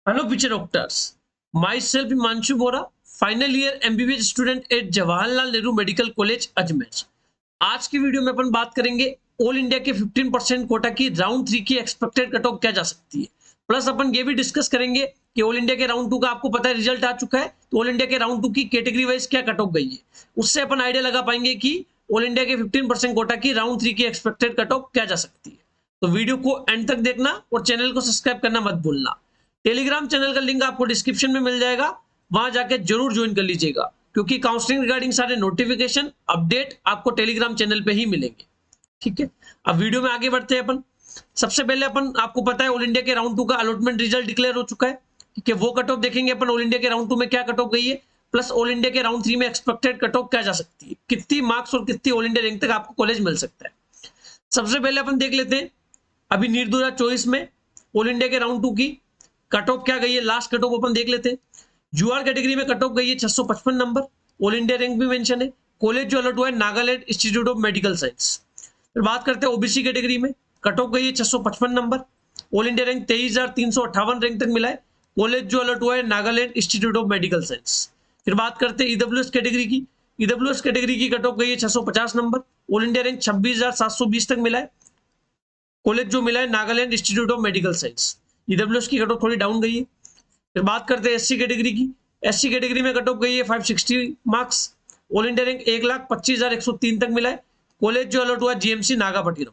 Hello, future doctors. Myself Himanshu Bora, final year MBBS student at Jawaharlal Nehru medical college Ajmer. आज की video में अपन बात करेंगे ऑल इंडिया के 15% कोटा की राउंड 3 की एक्सपेक्टेड कट ऑफ क्या जा सकती है। प्लस अपन ये भी डिस्कस करेंगे कि ऑल इंडिया के राउंड 2 का आपको पता है रिजल्ट आ चुका है, तो ऑल इंडिया के राउंड 2 की कैटेगरी वाइज क्या कट ऑफ गई है, उससे अपन आइडिया लगा पाएंगे कि ऑल इंडिया के 15% कोटा की राउंड 3 की एक्सपेक्टेड कट ऑफ क्या जा सकती है। तो वीडियो को एंड तक देखना और चैनल को सब्सक्राइब करना मत भूलना। टेलीग्राम चैनल का लिंक आपको डिस्क्रिप्शन में मिल जाएगा, वहां जाके जरूर ज्वाइन कर लीजिएगा, क्योंकि काउंसलिंग रिगार्डिंग सारे नोटिफिकेशन अपडेट आपको टेलीग्राम चैनल पे ही मिलेंगे। ठीक है, अब वीडियो में आगे बढ़ते हैं अपन। सबसे पहले अपन आपको पता है ऑल इंडिया के राउंड 2 का अलॉटमेंट रिजल्ट डिक्लेयर हो चुका है। ठीक है, वो कट ऑफ देखेंगे अपन ऑल इंडिया के राउंड 2 में क्या कट ऑफ गई है, प्लस ऑल इंडिया के राउंड 3 में एक्सपेक्टेड कट ऑफ क्या जा सकती है, कितनी मार्क्स और कितनी ऑल इंडिया रैंक तक आपको कॉलेज मिल सकता है। सबसे पहले अपन देख लेते हैं अभी नीट 2024 में ऑल इंडिया के राउंड 2 की कट ऑफ क्या गई है। लास्ट कट ऑफ अपन देख लेते हैं। यूआर कैटेगरी में कट ऑफ गई है 655 नंबर, ऑल इंडिया रैंक भी मेंशन है। कॉलेज जो अलर्ट हुआ है Nagaland institute of medical science. फिर बात करते हैं ओबीसी कैटेगरी में कट ऑफ गई है 655 number, all India rank 23,358 rank तक मिला है। कॉलेज जो अलर्ट हुआ है Nagaland institute of medical science. फिर बात करते हैं ईडब्ल्यूएस कैटेगरी की। ईडब्ल्यूएस कैटेगरी की कट ऑफ गई है 650 नंबर, ऑल इंडिया रैंक 26,720 तक मिला है। कॉलेज जो मिला है Nagaland institute of medical science. EWS की कट ऑफ थोड़ी डाउन गई है। फिर बात करते हैं एससी कैटेगरी की। एससी कैटेगरी में कट ऑफ गई है 560 मार्क्स, ऑल इंडिया रैंक 1,25,103 तक मिला है। कॉलेज जो अलर्ट हुआ जीएमसी नागापट्टिनम।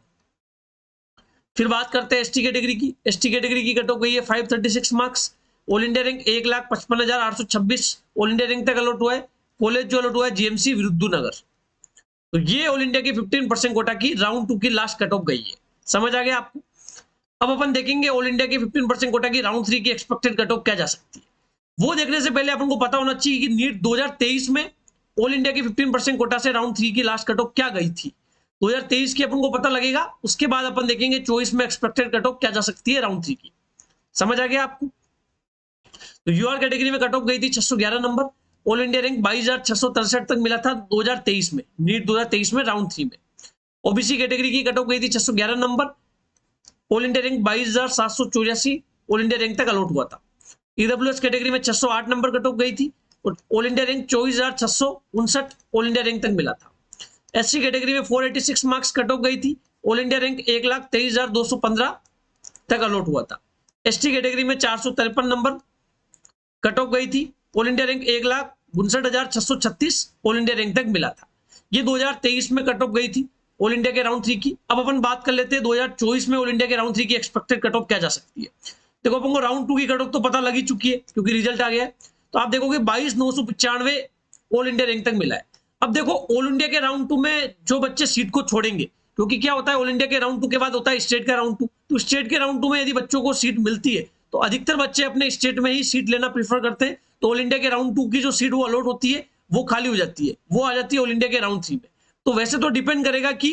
फिर बात करते हैं एसटी कैटेगरी की। एसटी कैटेगरी की कट ऑफ गई है 536 marks, all India rank 1,55,826, all India rank तक अलर्ट हुआ है। कॉलेज जो अलर्ट हुआ है जीएमसी विरुद्धनगर। तो ये ऑल इंडिया की 15% कोटा की राउंड 2 की लास्ट कट ऑफ गई है। समझ आ गया आपको। अब अपन देखेंगे ऑल इंडिया की 15% कोटा की राउंड 3 की एक्सपेक्टेड कट ऑफ क्या जा सकती है। वो देखने से पहले अपन को पता होना चाहिए कि नीट 2023 में ऑल इंडिया की 15% कोटा से राउंड 3 की लास्ट कट ऑफ क्या गई थी। 2023 की अपन को पता लगेगा, उसके बाद अपन देखेंगे 24 में एक्सपेक्टेड कट ऑफ क्या जा सकती है राउंड 3 की। समझ आ गया आपको। तो यूआर कैटेगरी में कट ऑफ गई थी 611 नंबर, ऑल इंडिया रैंक 22,663 तक मिला था 2023 में, नीट 2023 में राउंड 3 में। ओबीसी कैटेगरी की कट ऑफ गई थी 611 number, all India rank 22,784, all India rank तक अलॉट हुआ था। ईडब्ल्यूएस कैटेगरी में 608 नंबर कट ऑफ गई थी और all India rank 24,659 all India rank तक मिला था। एससी कैटेगरी में 486 मार्क्स कट ऑफ गई थी, ऑल इंडिया रैंक 1,23,215 तक अलॉट हुआ था। एसटी कैटेगरी में 453 नंबर कट ऑफ गई थी, all India rank 1,59,636 all India rank तक मिला था। ये 2023 में कट ऑफ गई थी ऑल इंडिया के राउंड 3 की। अब अपन बात कर लेते हैं 2024 में ऑल इंडिया के राउंड 3 की एक्सपेक्टेड कट ऑफ क्या जा सकती है। देखो अपन को राउंड 2 की कट ऑफ तो पता लग ही चुकी है क्योंकि रिजल्ट आ गया है। तो आप देखोगे 22,995 ऑल इंडिया रैंक तक मिला है। अब देखो ऑल इंडिया के राउंड 2 में जो बच्चे सीट को छोड़ेंगे, क्योंकि क्या होता है ऑल इंडिया के राउंड 2 के बाद होता है स्टेट का राउंड 2। तो स्टेट के राउंड 2 में यदि बच्चों को सीट मिलती है तो अधिकतर बच्चे अपने स्टेट में ही सीट लेना प्रीफर करते हैं। तो ऑल इंडिया के राउंड 2 की जो सीट वो अलॉट होती है वो खाली हो जाती है, वो आ जाती है ऑल इंडिया के राउंड 3 में। तो वैसे तो डिपेंड करेगा कि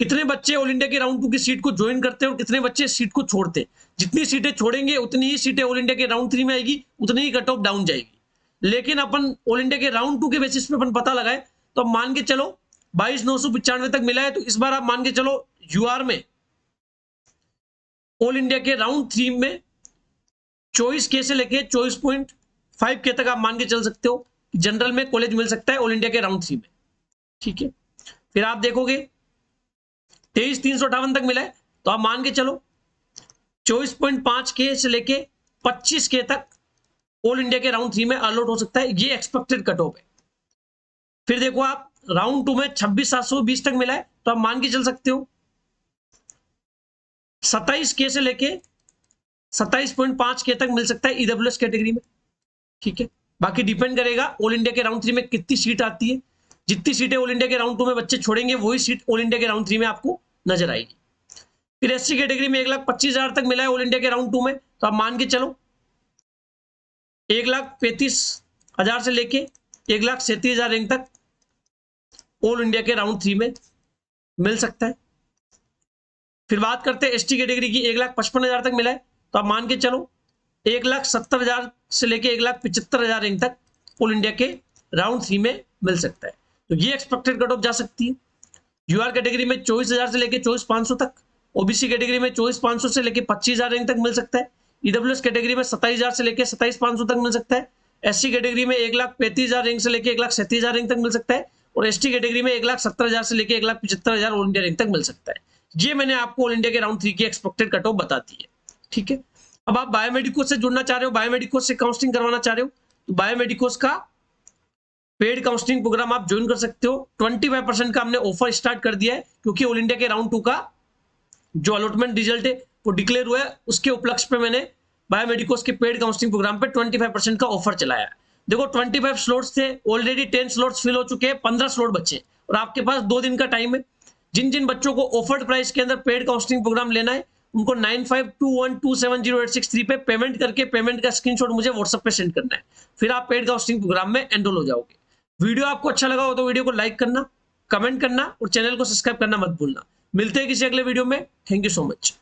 कितने बच्चे ऑल इंडिया के राउंड 2 की सीट को ज्वाइन करते हैं और कितने बच्चे सीट को छोड़ते हैं। जितनी सीटें छोड़ेंगे उतनी ही सीटें ऑल इंडिया के राउंड 3 में आएगी, उतनी ही कट ऑफ डाउन जाएगी। लेकिन अपन ऑल इंडिया के राउंड 2 के बेसिस पे अपन पता लगाए तो मान के चलो 22,995 तक मिला है। तो इस बार आप मान के चलो यूआर में ऑल इंडिया के राउंड 3 में 24 के से लेके 24.5 के तक आप मान के चल सकते हो कि जनरल में कॉलेज मिल सकता है ऑल इंडिया के राउंड 3 में। ठीक है, फिर आप देखोगे 23,358 तक मिला है तो आप मान के चलो 24.5 के से लेके 25 के तक ऑल इंडिया के राउंड 3 में अलॉट हो सकता है। ये एक्सपेक्टेड कट ऑफ है। फिर देखो आप राउंड 2 में 26,720 तक मिला है तो आप मान के चल सकते हो 27 के से लेके 27.5 के तक मिल सकता है ईडब्ल्यूएस कैटेगरी में। ठीक है, बाकी डिपेंड करेगा ऑल इंडिया के राउंड 3 में कितनी सीट आती है। जितनी सीटें ऑल इंडिया के राउंड 2 में बच्चे छोड़ेंगे वही सीट ऑल इंडिया के राउंड 3 में आपको नजर आएगी। फिर एससी कैटेगरी में 1,25,000 तक मिला है ऑल इंडिया के राउंड 2 में तो आप मान के चलो 1,35,000 से लेके 1,37,000 रैंक तक ऑल इंडिया के राउंड 3 में मिल सकता है। फिर बात करते हैं एसटी कैटेगरी की, 1,55,000 तक मिला है तो आप मान के चलो 1,70,000 से लेके 1,75,000 रैंक तक ऑल इंडिया के राउंड 3 में मिल सकता है। तो ये एक्सपेक्टेड कट ऑफ जा सकती है। यूआर कैटेगरी में 24,000 से लेके 24,500 तक, ओबीसी कैटेगरी में 24,500 से लेके 25,000 रैंक तक मिल सकता है। ईडब्ल्यूएस कैटेगरी में 27,000 से लेकर 27,500 तक मिल सकता है। एससी कैटेगरी में 1,35,000 रैंक से लेकर 1,37,000 रैंक तक मिल सकता है और एसटी कैटेगरी में 1,70,000 से लेकर 1,75,000 ऑल इंडिया रैंक तक मिल सकता है। ये मैंने आपको ऑल इंडिया के राउंड 3 की एक्सपेक्टेड कट ऑफ बता दी है। ठीक है, अब आप बायोमेडिकोस से जुड़ना चाह रहे हो, बायोमेडिकोस से काउंसलिंग करवाना चाह रहे हो, तो बायोमेडिकोस का पेड काउंसलिंग प्रोग्राम आप ज्वाइन कर सकते हो। 25% का हमने ऑफर स्टार्ट कर दिया है क्योंकि ऑल इंडिया के राउंड 2 का जो अलॉटमेंट रिजल्ट है वो डिक्लेयर हुआ है, उसके उपलक्ष्य पे मैंने बायोमेडिकोस के पेड काउंसलिंग प्रोग्राम पे 25% का ऑफर चलाया है। देखो 25 स्लॉट्स थे, ऑलरेडी 10 स्लॉट्स फिल हो चुके हैं, 15 स्लॉट बचे और आपके पास 2 दिन का टाइम है। जिन जिन बच्चों को ऑफर्ड प्राइस के अंदर पेड काउंसलिंग प्रोग्राम लेना है उनको 9521270863 पे पेमेंट करके पेमेंट का स्क्रीनशॉट मुझे व्हाट्सएप पे सेंड करना है, फिर आप पेड काउंसलिंग प्रोग्राम में एनरोल हो जाओगे। वीडियो आपको अच्छा लगा हो तो वीडियो को लाइक करना, कमेंट करना और चैनल को सब्सक्राइब करना मत भूलना। मिलते हैं किसी अगले वीडियो में। Thank you so much.